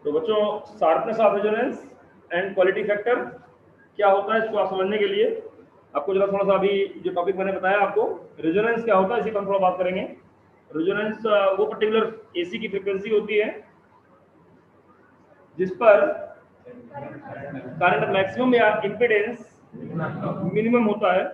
तो बच्चों sharpness of resonance and quality factor क्या होता है, इसको आप समझने के लिए आपको जरा थोड़ा सा अभी जो टॉपिक मैंने बताया आपको, रेजोनेंस क्या होता है इसी पर हम थोड़ा बात करेंगे। रेजोनेंस वो पर्टिकुलर एसी की फ्रीक्वेंसी होती है जिस पर करंट मैक्सिमम या इम्पीडेंस मिनिमम होता है,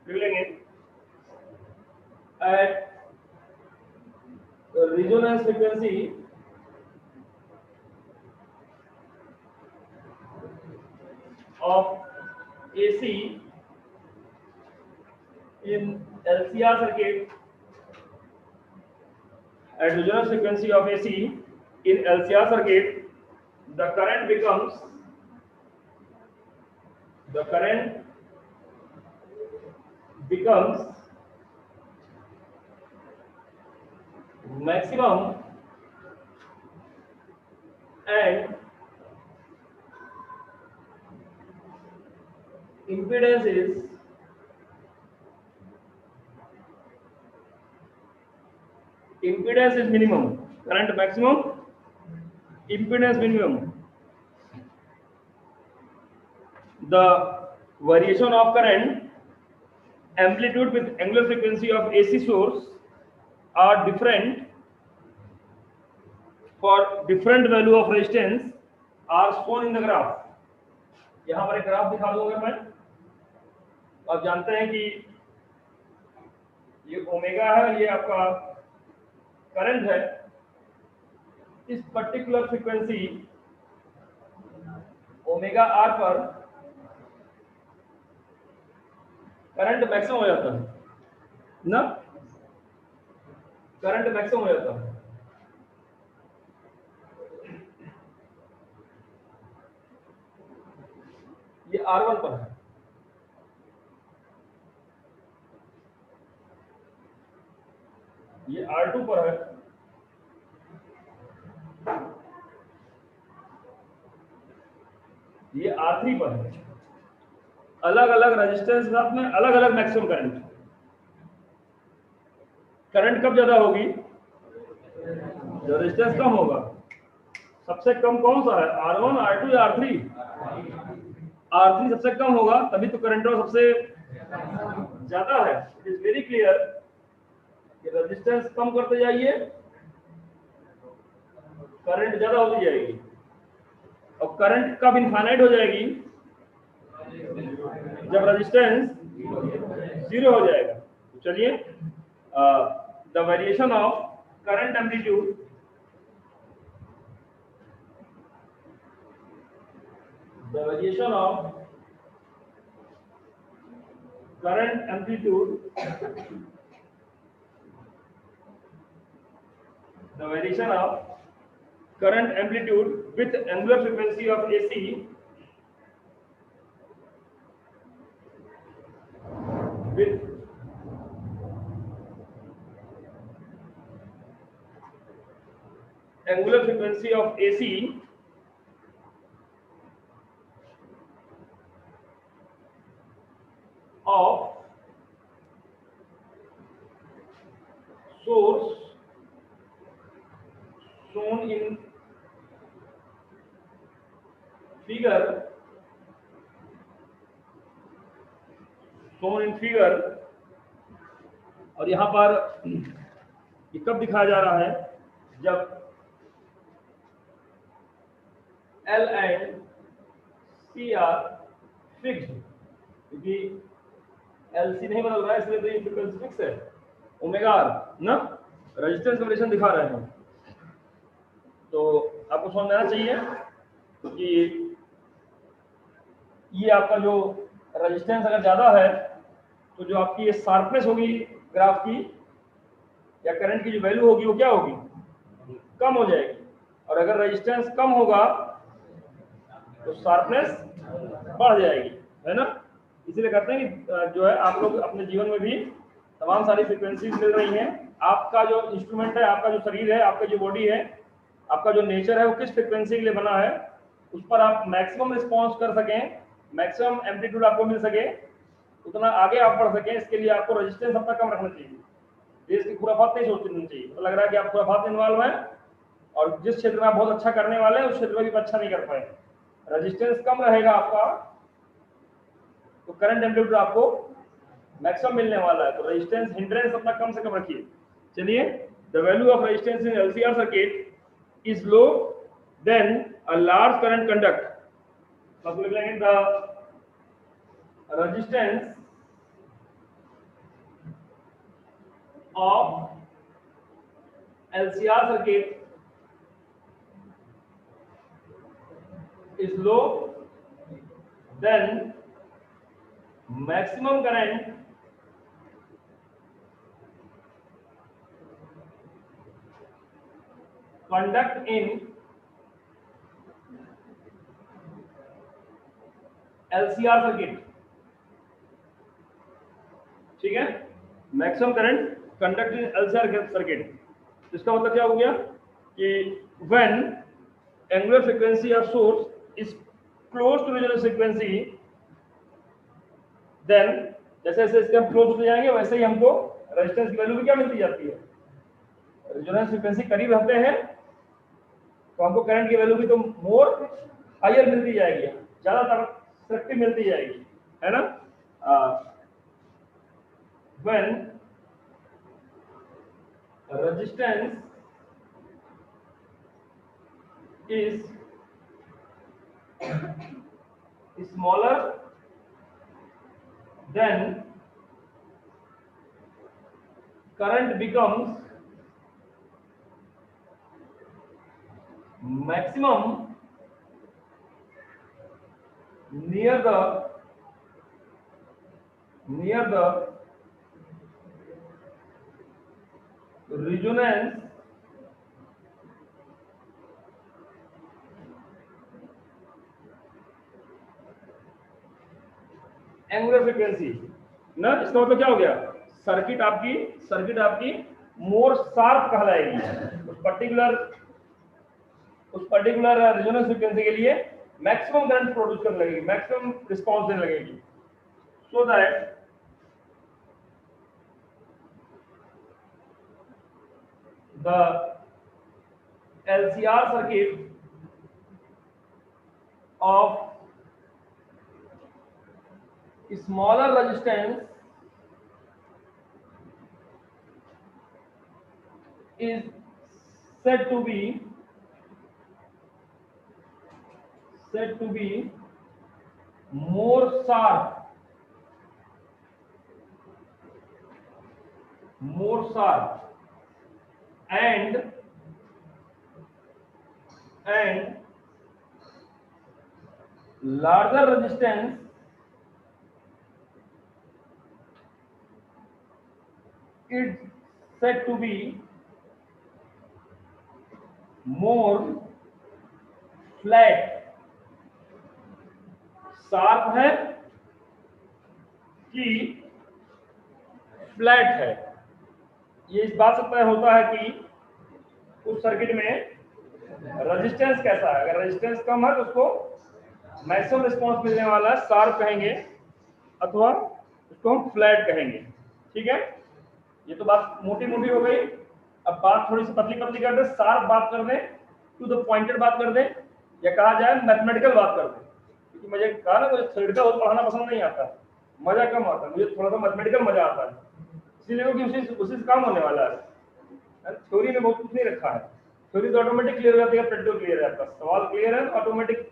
लेंगे at resonance frequency of AC in LCR circuit. At resonance frequency of AC in LCR circuit, the current becomes maximum and impedance is minimum. Current maximum, impedance minimum. The variation of current amplitude with angular frequency of AC source are different for different value of resistance are shown in the graph. यहां पर एक graph दिखा दूंगा मैं। आप जानते हैं कि ये ओमेगा है, ये आपका करंट है। इस पर्टिकुलर फ्रीक्वेंसी ओमेगा आर पर करंट मैक्सिमम हो जाता है ना, करंट मैक्सिमम हो जाता है। ये R1 पर है, ये R2 पर है, ये R3 पर है। अलग अलग रेजिस्टेंस साथ में अलग अलग मैक्सिमम करंट। करंट कब ज्यादा होगी, जब रेजिस्टेंस कम होगा। सबसे कम कौन सा है, R1, R2 या R3? R3 सबसे कम होगा, तभी तो करंट सबसे ज्यादा है। इट इज वेरी क्लियर कि रेजिस्टेंस कम करते जाइए, करंट ज्यादा होती जाएगी, और करंट कब इनफाइनाइट हो जाएगी, जब रेजिस्टेंस 0 हो जाएगा। तो चलिए, the variation of current amplitude current amplitude the variation of current amplitude with angular frequency of AC with angular frequency of AC of source shown in figure और यहां पर ये कब दिखाया जा रहा है, जब L and C are fixed, क्योंकि LC नहीं बदल रहा है, इसलिए तो ये फ्रीक्वेंसी फिक्स है। ओमेगा आर ना रेजिस्टेंस वेरिएशन दिखा रहे हैं, तो आपको समझ में आना चाहिए कि ये आपका जो रेजिस्टेंस अगर ज्यादा है तो जो आपकी ये शार्पनेस होगी ग्राफ की या करंट की जो वैल्यू होगी वो क्या होगी, कम हो जाएगी। और अगर रेजिस्टेंस कम होगा तो शार्पनेस बढ़ जाएगी, है ना। इसीलिए कहते हैं कि जो है आप लोग अपने जीवन में भी तमाम सारी फ्रीक्वेंसीज मिल रही हैं। आपका जो इंस्ट्रूमेंट है, आपका जो शरीर है, आपका जो बॉडी है, आपका जो नेचर है, वो किस फ्रीक्वेंसी के लिए बना है, उस पर आप मैक्सिमम रिस्पॉन्स कर सकें, मैक्सिमम एम्पलीट्यूड आपको मिल सके, उतना आगे आप बढ़ सकें। इसके लिए आपको रेजिस्टेंस अपना कम रखना चाहिए। देश की खुराफात नहीं सोचनी चाहिए। तो लग रहा है कि आप खुराफात में इन्वॉल्व हैं, और जिस क्षेत्र में आप बहुत अच्छा करने वाले हैं उस क्षेत्र में भी अच्छा नहीं कर पाए। रेजिस्टेंस कम रहेगा आपका तो करंट एम्पलीट्यूड आपको मैक्सिमम मिलने वाला है। तो रेजिस्टेंस हिंड्रेंस अपना कम से कम रखिए। चलिए, the value of resistance in LCR circuit is low then a large current conduct. तो लिख लेंगे the resistance of LCR circuit is low then maximum current conduct in LCR circuit। ठीक है, maximum current conduct in LCR circuit. इसका मतलब क्या हो गया कि when angular frequency of source is close to resonance frequency then जैसे जैसे इसके हम क्लोज होते जाएंगे वैसे ही हमको रेजिस्टेंस की वैल्यू भी क्या मिलती जाती है, रेजोनेंस फ्रीक्वेंसी करीब रहते हैं तो हमको करंट की वैल्यू भी तो मोर हायर मिलती जाएगी, ज्यादा शक्ति मिलती जाएगी, है ना। when resistance is smaller then current becomes maximum near the resonance angular frequency ना। इसका मतलब क्या हो गया, सर्किट आपकी मोर शार्प कहलाएगी, उस पर्टिकुलर रेजोनेंस फ्रीक्वेंसी के लिए मैक्सिमम करंट प्रोड्यूस करने लगेगी, मैक्सिमम रिस्पांस देने लगेगी। So that the LCR circuit of smaller resistance is said to be more sharp and larger resistance is said to be more flat। Sharp है कि flat है, ये इस बात से तय होता है कि उस सर्किट में रेजिस्टेंस कैसा है। अगर रेजिस्टेंस कम है तो उसको मैक्सिमम रिस्पांस मिलने वाला है, शार्प कहेंगे अथवा उसको हम फ्लैट कहेंगे। ठीक है, ये तो बात मोटी मोटी हो गई। अब बात थोड़ी सी पतली पतली कर दे, शार्प बात कर दे, टू द पॉइंटेड बात कर दे, या कहा जाए मैथमेटिकल बात कर दे। क्योंकि मुझे कहा ना, मुझे थ्योरेटिकल पढ़ाना पसंद नहीं आता, मजा कम आता है, मुझे थोड़ा सा मैथमेटिकल मजा आता है, इसलिए क्योंकि उसी से काम होने वाला है। थ्योरी में बहुत कुछ नहीं रखा है, थ्योरी तो ऑटोमेटिक क्लियर हो जाती है, प्रैक्टिकल क्लियर हो जाता है, सवाल क्लियर है ऑटोमेटिक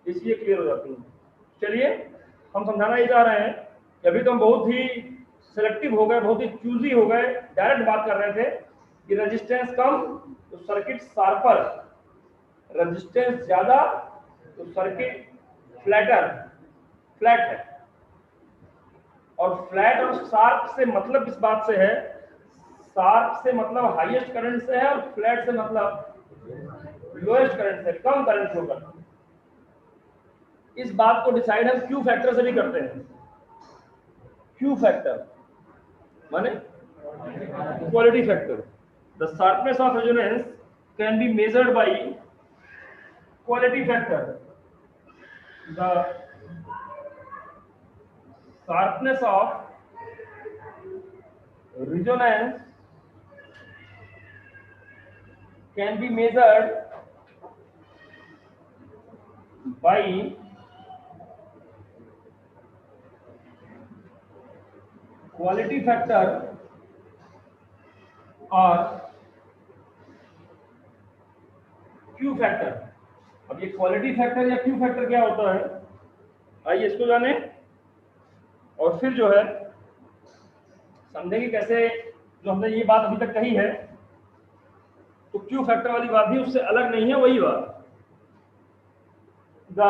इसलिए क्लियर हो जाती है। चलिए, हम समझाना ही चाह रहे हैं कि अभी तो हम बहुत ही सिलेक्टिव हो गए, बहुत ही चूजी हो गए, डायरेक्ट बात कर रहे थे कि रेजिस्टेंस कम तो सर्किट शार्पर, रेजिस्टेंस ज्यादा तो सर्किट फ्लैट है। और फ्लैट और शार्प से मतलब इस बात से है, शार्प से मतलब हाईएस्ट करंट से है और फ्लैट से मतलब लोएस्ट करंट से, कम करंट होगा। इस बात को डिसाइड हम क्यू फैक्टर से भी करते हैं। क्यू फैक्टर माने quality factor. The sharpness of resonance can be measured by quality factor. The sharpness of resonance can be measured by quality factor और Q फैक्टर। अब ये क्वालिटी फैक्टर या Q फैक्टर क्या होता है, आइए इसको जाने और फिर जो है समझेंगे कैसे। जो हमने ये बात अभी तक कही है तो Q फैक्टर वाली बात भी उससे अलग नहीं है, वही बात। The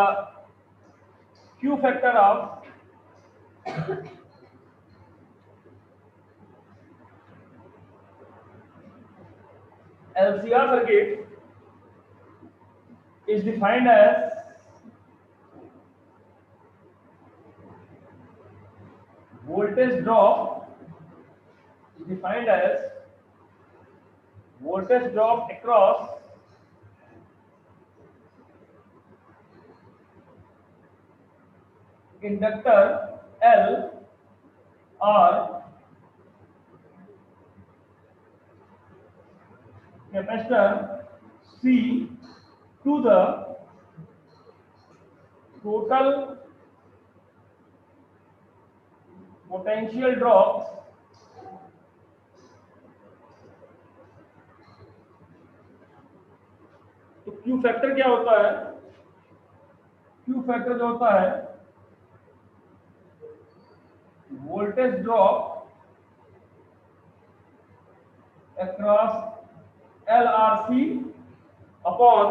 Q factor of LCR circuit is defined as voltage drop across inductor L or capacitor C to the total potential drops तो Q फैक्टर क्या होता है? Q फैक्टर जो होता है voltage drop across LRC upon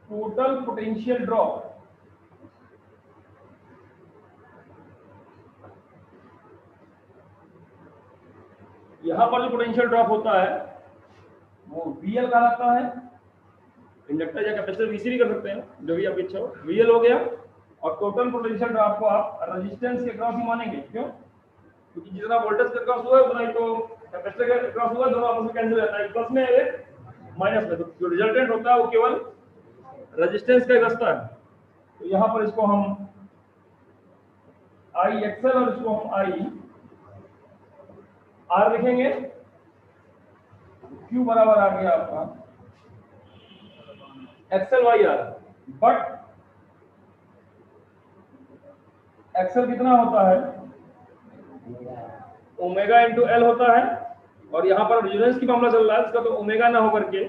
total potential drop. यहां पर जो पोटेंशियल ड्रॉप होता है वो VL कहलाता है। इंडक्टर या कैपेसिटर VC भी कर सकते हैं, जो भी आपकी इच्छा हो। VL हो गया और टोटल पोटेंशियल ड्रॉप को आप रेजिस्टेंस के अक्रॉस ही मानेंगे। क्यों? क्योंकि जितना वोल्टेज के अक्रॉस हुआ है उतना ही तो कैपेसिटर के अक्रॉस हुआ, दोनों आपस में कैंसिल हो जाता है, प्लस में एक माइनस में। तो जो रिजल्टेंट होता है वो केवल रेजिस्टेंस का बचता है। तो यहाँ पर इसको हम IXL और इसको हम IR लिखेंगे। Q बराबर आ गया आपका XL/R, बट XL कितना होता है? ओमेगा इंटू L होता है। और यहाँ पर रेजोनेंस की मामला चल रहा है, इसका तो ओमेगा ना होकर के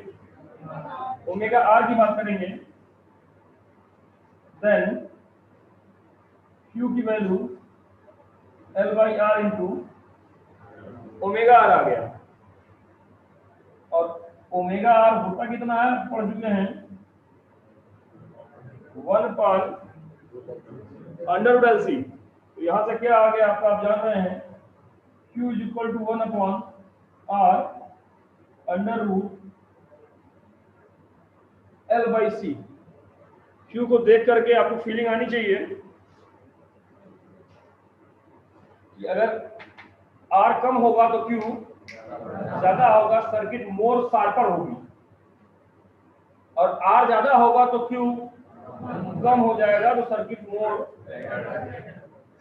ओमेगा R की बात करेंगे। देन Q की value L/R into omega R आ गया। और ओमेगा R होता कितना है पढ़ चुके हैं, 1/√LC। तो यहाँ से क्या आ गया आपका, आप जान रहे हैं Q = 1/R√L/C। Q को देख करके आपको फीलिंग आनी चाहिए कि अगर R कम होगा तो Q ज्यादा होगा, सर्किट मोर शार्पर होगी। और R ज्यादा होगा तो Q कम हो जाएगा, तो सर्किट मोर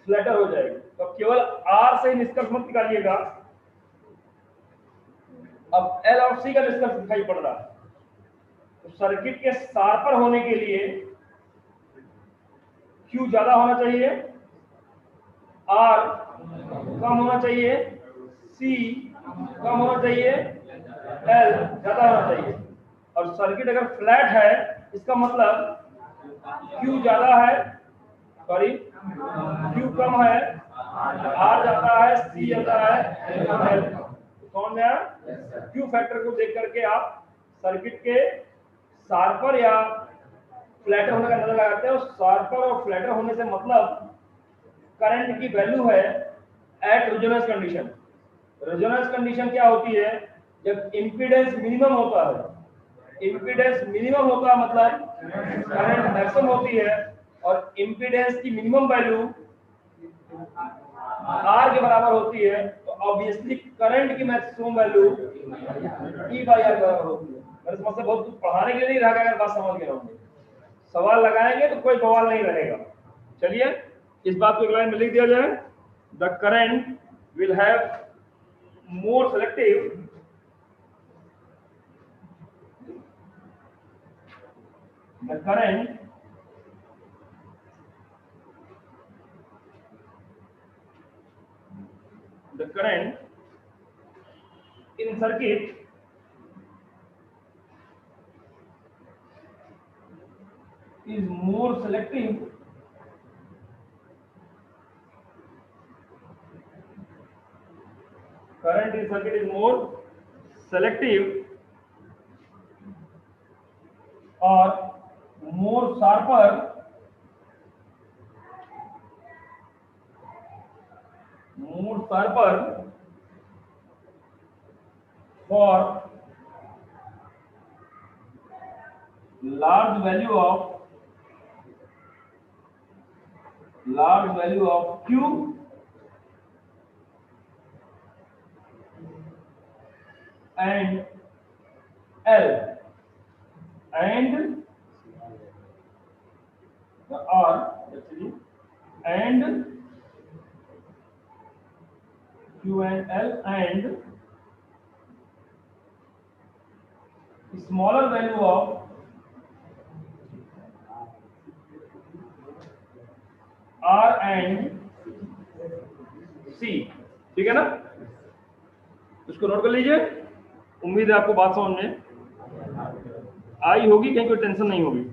फ्लैटर हो जाएगी। तो केवल R से निष्कर्ष मत निकालिएगा, अब L और C का निष्कर्ष दिखाई पड़ रहा है। तो सर्किट के शार्पर होने के लिए Q ज्यादा होना चाहिए, R कम होना चाहिए, C कम होना चाहिए, L ज्यादा होना चाहिए। और सर्किट अगर फ्लैट है इसका मतलब Q ज्यादा है, सॉरी Q कम है, R ज्यादा है, C ज्यादा है, L कौन गया? Q फैक्टर को देख करके आप सर्किट के शार्पर या फ्लैटर होने का अंदाजा लगाते हैं। और शार्पर और फ्लैटर होने से मतलब करंट की वैल्यू है at resonance condition. Resonance condition क्या होती है? जब इंपीडेंस मिनिमम होता है। इंपीडेंस मिनिमम होता है मतलब करंट मैक्सिमम होती है, और इंपीडेंस की मिनिमम वैल्यू R के बराबर होती है, तो ऑब्वियसली करंट की मैक्सिमम वैल्यू E/R बराबर होती है। मेरे समझ से बहुत कुछ पढ़ाने के लिए नहीं रहा, अगर बात समझ गए होंगे। सवाल लगाएंगे तो कोई बवाल नहीं रहेगा। चलिए इस बात को एक लाइन में लिख दिया जाए, the current will have more selective the current in circuit is more selective current in circuit is more selective or more sharper for large value of Q and L and the R actually and Q and L and smaller value of R and C। ठीक है ना, इसको note कर लीजिए। उम्मीद है आपको बात समझ में आई होगी, कहीं कोई टेंशन नहीं होगी।